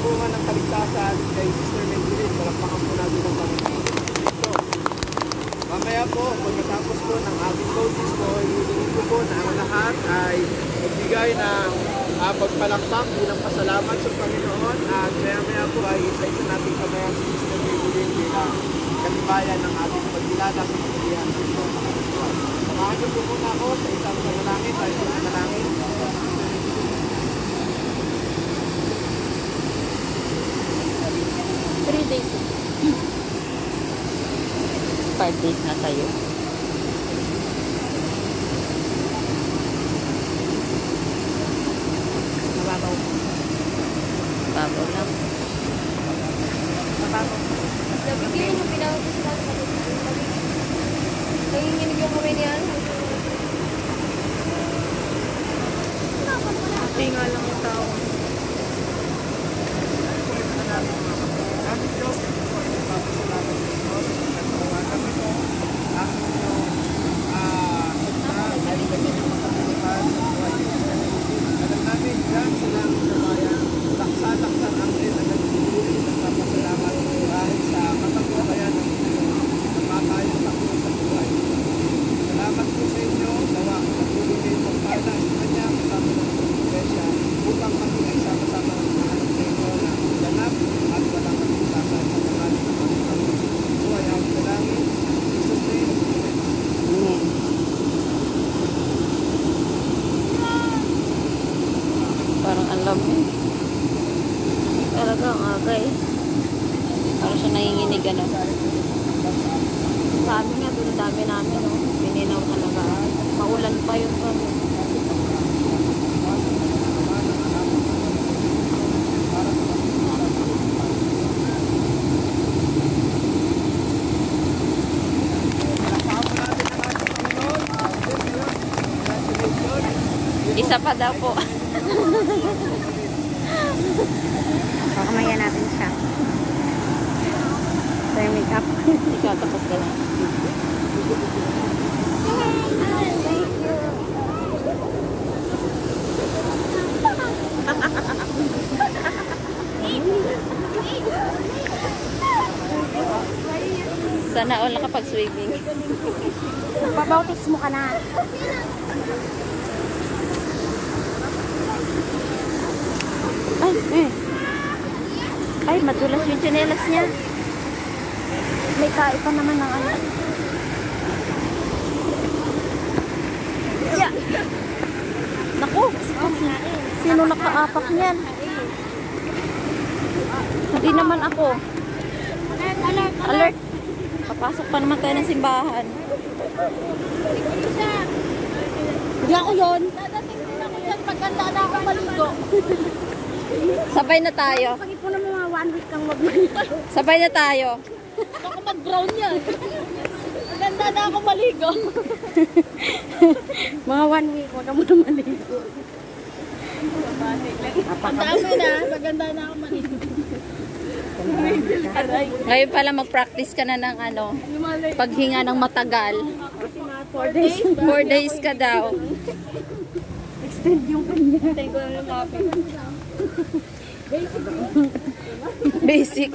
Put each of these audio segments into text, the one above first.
bunga ng kaligtasan kay Sister Mendelin. Palakpakan po natin ang Panginoon. So, mamaya po, pagkatapos po ng ating coaches po, hihingin ko po na ang lahat ay magbigay ng pagpalakpak bilang pasalamat sa Panginoon at maya po ay isa-isa natin kamayan si Sister Mendelin bilang katibayan ng ating pagkilala sa pagkilihan ng Panginoon. Samahan niyo po muna ako sa isang panalangin tayo po panalangin. 3 days. 5 days na tayo. Mababaw. Babaw lang. Mababaw. Nabigyan yung pinawag ko sila sa kapatid. Nanginginig yung kamay niyan. Hindi nga lang yung tao. Aming Diyos, papasalamat sa inyo sa pagkatawagan ito. Ang inyong ay naging makapilitan sa buhay ni Sister Mendelin. Alam namin dyan sa langit sa bayan, laksa-laksan ang rin ang nagpupuri at papasalamat dahil sa katagpuayan ng Panginoon na matayo sa buhay. Salamat po sa inyo, gawa ang patuloy kayo magpala sa kanya kasama ng Iglesia upang maging ay sama-sama ng mga anak sa inyo na ganap at walang kaligtasan sa pangalan ng Panginoon. Buhay ang dalangin, Jesus name, Amen. Parang alam eh. Talaga ang aga eh. Parang siya nanginginig ano. Sabi nga doon dami namin no. Pininaw talaga. Maulan pa yun pa. Isa pa daw po. Pakamaya natin siya. So yung makeup. Ikaw tapos ka lang. Sana all nakapag-swimming. Magpabautis mo ka na. Ay, madulas yung tsinelas niya. May kai pa naman ng ano. Yeah. Naku, sino nakaapak niyan? Hindi naman ako. Alert! Alert! Papasok pa naman tayo ng simbahan. Hindi ako yun. Dadating din ako dyan. Pagkanda na ako maligo. Sabay na tayo. Pag ipon na mga 1 week kang magligo. Sabay na tayo. Ako mag-brown yan. Maganda na ako maligo. Mga 1 week, wag ka muna maligo. Ang dami na, maganda na ako maligo. Ngayon pala mag-practice ka na ng ano, paghinga ng matagal. 4 days. 4 days ka daw. Extend yung kanya. Tayo ko na ng kapit. Basic.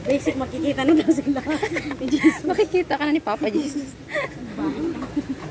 Basic, makikita na daw sila. Makikita ka na ni Papa Jesus.